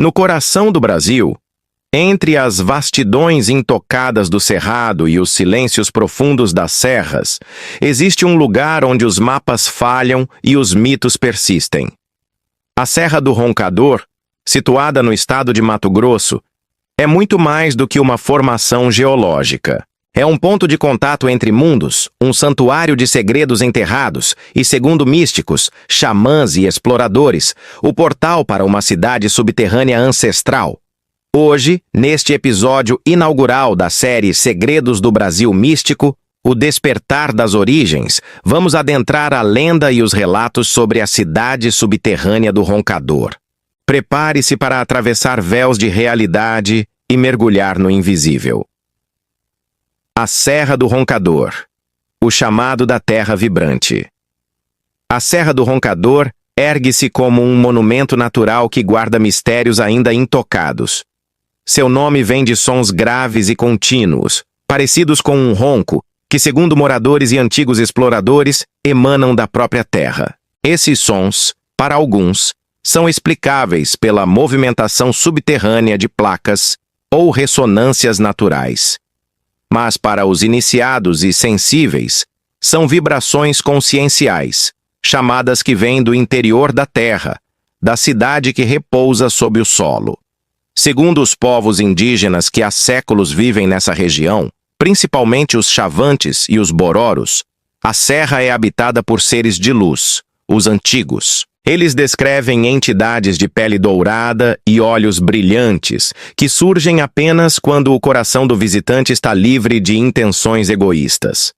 No coração do Brasil, entre as vastidões intocadas do Cerrado e os silêncios profundos das serras, existe um lugar onde os mapas falham e os mitos persistem. A Serra do Roncador, situada no estado de Mato Grosso, é muito mais do que uma formação geológica. É um ponto de contato entre mundos, um santuário de segredos enterrados e, segundo místicos, xamãs e exploradores, o portal para uma cidade subterrânea ancestral. Hoje, neste episódio inaugural da série Segredos do Brasil Místico, O Despertar das Origens, vamos adentrar a lenda e os relatos sobre a cidade subterrânea do Roncador. Prepare-se para atravessar véus de realidade e mergulhar no invisível. A Serra do Roncador, o chamado da Terra Vibrante. A Serra do Roncador ergue-se como um monumento natural que guarda mistérios ainda intocados. Seu nome vem de sons graves e contínuos, parecidos com um ronco, que, segundo moradores e antigos exploradores, emanam da própria terra. Esses sons, para alguns, são explicáveis pela movimentação subterrânea de placas ou ressonâncias naturais. Mas para os iniciados e sensíveis, são vibrações conscienciais, chamadas que vêm do interior da terra, da cidade que repousa sob o solo. Segundo os povos indígenas que há séculos vivem nessa região, principalmente os Chavantes e os Bororos, a serra é habitada por seres de luz, os antigos. Eles descrevem entidades de pele dourada e olhos brilhantes, que surgem apenas quando o coração do visitante está livre de intenções egoístas.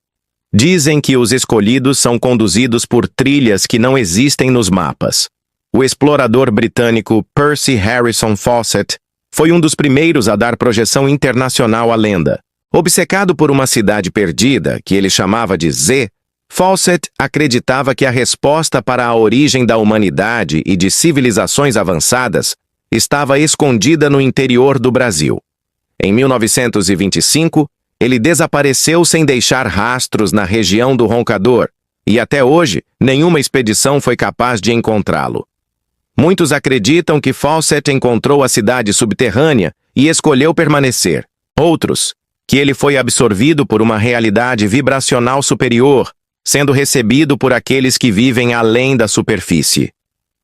Dizem que os escolhidos são conduzidos por trilhas que não existem nos mapas. O explorador britânico Percy Harrison Fawcett foi um dos primeiros a dar projeção internacional à lenda. Obcecado por uma cidade perdida, que ele chamava de Z, Fawcett acreditava que a resposta para a origem da humanidade e de civilizações avançadas estava escondida no interior do Brasil. Em 1925, ele desapareceu sem deixar rastros na região do Roncador, e até hoje, nenhuma expedição foi capaz de encontrá-lo. Muitos acreditam que Fawcett encontrou a cidade subterrânea e escolheu permanecer. Outros, que ele foi absorvido por uma realidade vibracional superior, sendo recebido por aqueles que vivem além da superfície.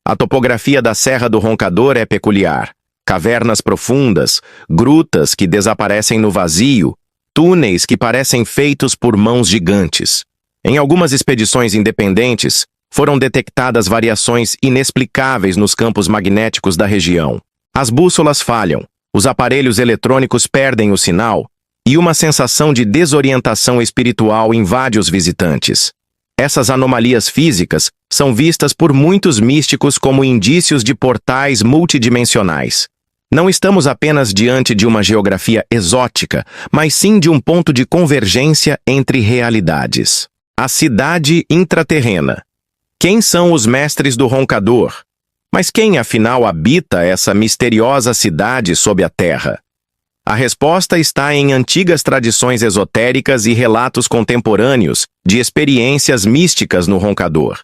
A topografia da Serra do Roncador é peculiar. Cavernas profundas, grutas que desaparecem no vazio, túneis que parecem feitos por mãos gigantes. Em algumas expedições independentes, foram detectadas variações inexplicáveis nos campos magnéticos da região. As bússolas falham, os aparelhos eletrônicos perdem o sinal, e uma sensação de desorientação espiritual invade os visitantes. Essas anomalias físicas são vistas por muitos místicos como indícios de portais multidimensionais. Não estamos apenas diante de uma geografia exótica, mas sim de um ponto de convergência entre realidades. A cidade intraterrena. Quem são os mestres do Roncador? Mas quem, afinal, habita essa misteriosa cidade sob a terra? A resposta está em antigas tradições esotéricas e relatos contemporâneos de experiências místicas no Roncador.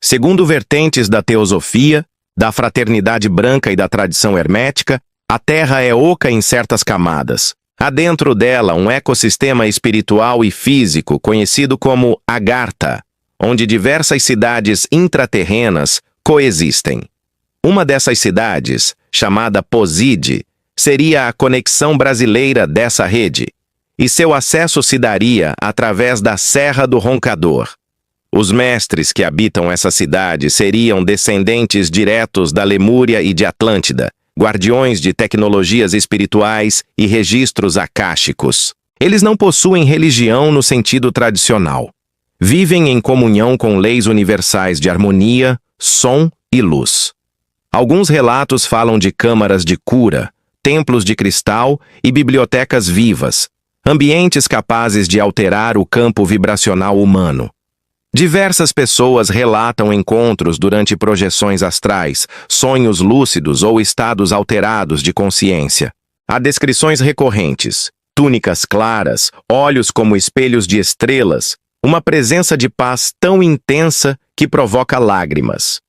Segundo vertentes da teosofia, da fraternidade branca e da tradição hermética, a Terra é oca em certas camadas. Há dentro dela um ecossistema espiritual e físico conhecido como Agartha, onde diversas cidades intraterrenas coexistem. Uma dessas cidades, chamada Poside, seria a conexão brasileira dessa rede, e seu acesso se daria através da Serra do Roncador. Os mestres que habitam essa cidade seriam descendentes diretos da Lemúria e de Atlântida, guardiões de tecnologias espirituais e registros acásticos. Eles não possuem religião no sentido tradicional. Vivem em comunhão com leis universais de harmonia, som e luz. Alguns relatos falam de câmaras de cura, templos de cristal e bibliotecas vivas, ambientes capazes de alterar o campo vibracional humano. Diversas pessoas relatam encontros durante projeções astrais, sonhos lúcidos ou estados alterados de consciência. Há descrições recorrentes: túnicas claras, olhos como espelhos de estrelas, uma presença de paz tão intensa que provoca lágrimas.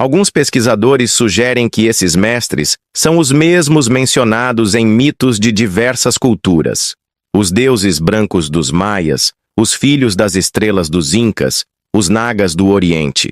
Alguns pesquisadores sugerem que esses mestres são os mesmos mencionados em mitos de diversas culturas. Os deuses brancos dos maias, os filhos das estrelas dos incas, os nagas do Oriente.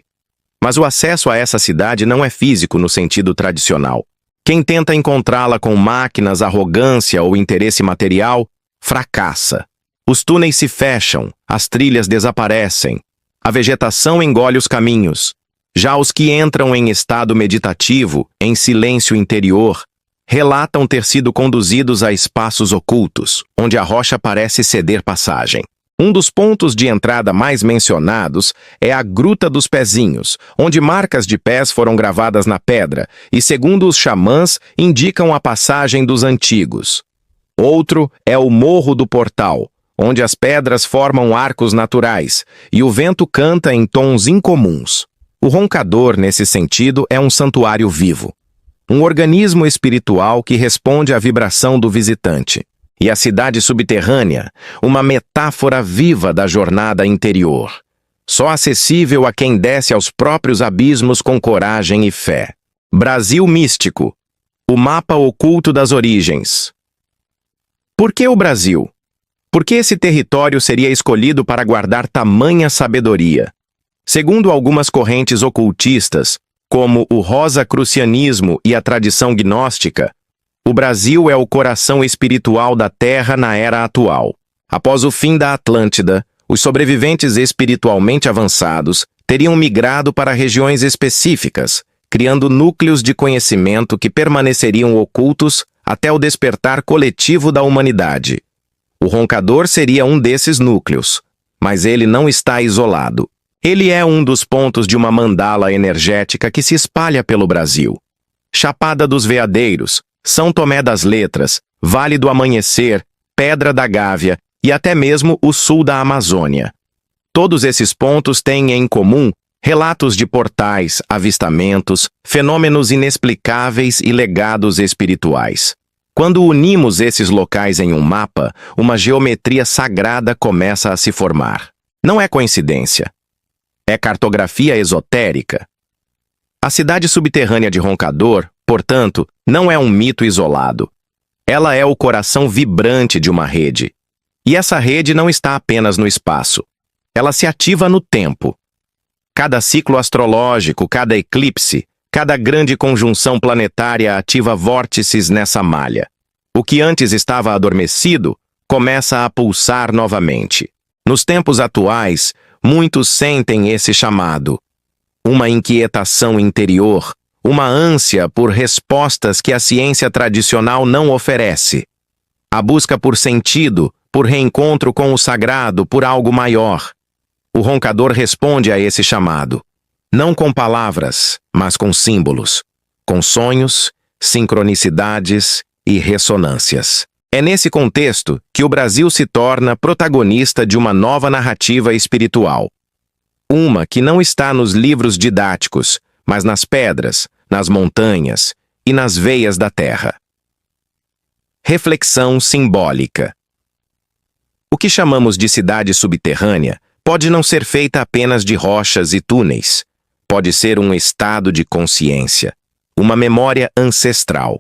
Mas o acesso a essa cidade não é físico no sentido tradicional. Quem tenta encontrá-la com máquinas, arrogância ou interesse material, fracassa. Os túneis se fecham, as trilhas desaparecem, a vegetação engole os caminhos. Já os que entram em estado meditativo, em silêncio interior, relatam ter sido conduzidos a espaços ocultos, onde a rocha parece ceder passagem. Um dos pontos de entrada mais mencionados é a Gruta dos Pezinhos, onde marcas de pés foram gravadas na pedra e, segundo os xamãs, indicam a passagem dos antigos. Outro é o Morro do Portal, onde as pedras formam arcos naturais e o vento canta em tons incomuns. O roncador, nesse sentido, é um santuário vivo, um organismo espiritual que responde à vibração do visitante. E a cidade subterrânea, uma metáfora viva da jornada interior, só acessível a quem desce aos próprios abismos com coragem e fé. Brasil místico, o mapa oculto das origens. Por que o Brasil? Por que esse território seria escolhido para guardar tamanha sabedoria? Segundo algumas correntes ocultistas, como o rosacrucianismo e a tradição gnóstica, o Brasil é o coração espiritual da Terra na era atual. Após o fim da Atlântida, os sobreviventes espiritualmente avançados teriam migrado para regiões específicas, criando núcleos de conhecimento que permaneceriam ocultos até o despertar coletivo da humanidade. O roncador seria um desses núcleos, mas ele não está isolado. Ele é um dos pontos de uma mandala energética que se espalha pelo Brasil. Chapada dos Veadeiros, São Tomé das Letras, Vale do Amanhecer, Pedra da Gávea e até mesmo o sul da Amazônia. Todos esses pontos têm em comum relatos de portais, avistamentos, fenômenos inexplicáveis e legados espirituais. Quando unimos esses locais em um mapa, uma geometria sagrada começa a se formar. Não é coincidência. É cartografia esotérica. A cidade subterrânea de Roncador, portanto, não é um mito isolado. Ela é o coração vibrante de uma rede. E essa rede não está apenas no espaço. Ela se ativa no tempo. Cada ciclo astrológico, cada eclipse, cada grande conjunção planetária ativa vórtices nessa malha. O que antes estava adormecido começa a pulsar novamente. Nos tempos atuais, muitos sentem esse chamado. Uma inquietação interior, uma ânsia por respostas que a ciência tradicional não oferece. A busca por sentido, por reencontro com o sagrado, por algo maior. O roncador responde a esse chamado. Não com palavras, mas com símbolos, com sonhos, sincronicidades e ressonâncias. É nesse contexto que o Brasil se torna protagonista de uma nova narrativa espiritual. Uma que não está nos livros didáticos, mas nas pedras, nas montanhas e nas veias da terra. Reflexão simbólica. O que chamamos de cidade subterrânea pode não ser feita apenas de rochas e túneis. Pode ser um estado de consciência, uma memória ancestral.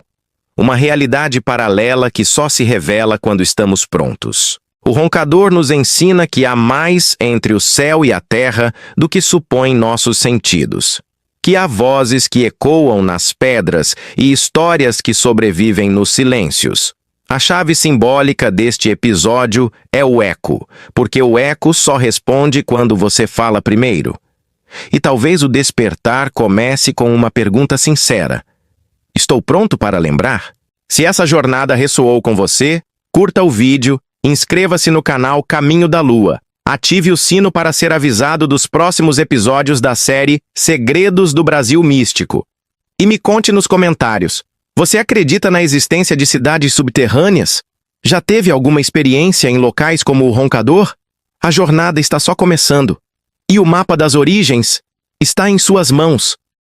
Uma realidade paralela que só se revela quando estamos prontos. O roncador nos ensina que há mais entre o céu e a terra do que supõem nossos sentidos. Que há vozes que ecoam nas pedras e histórias que sobrevivem nos silêncios. A chave simbólica deste episódio é o eco, porque o eco só responde quando você fala primeiro. E talvez o despertar comece com uma pergunta sincera. Estou pronto para lembrar? Se essa jornada ressoou com você, curta o vídeo, inscreva-se no canal Caminho da Lua, ative o sino para ser avisado dos próximos episódios da série Segredos do Brasil Místico. E me conte nos comentários, você acredita na existência de cidades subterrâneas? Já teve alguma experiência em locais como o Roncador? A jornada está só começando. E o mapa das origens está em suas mãos.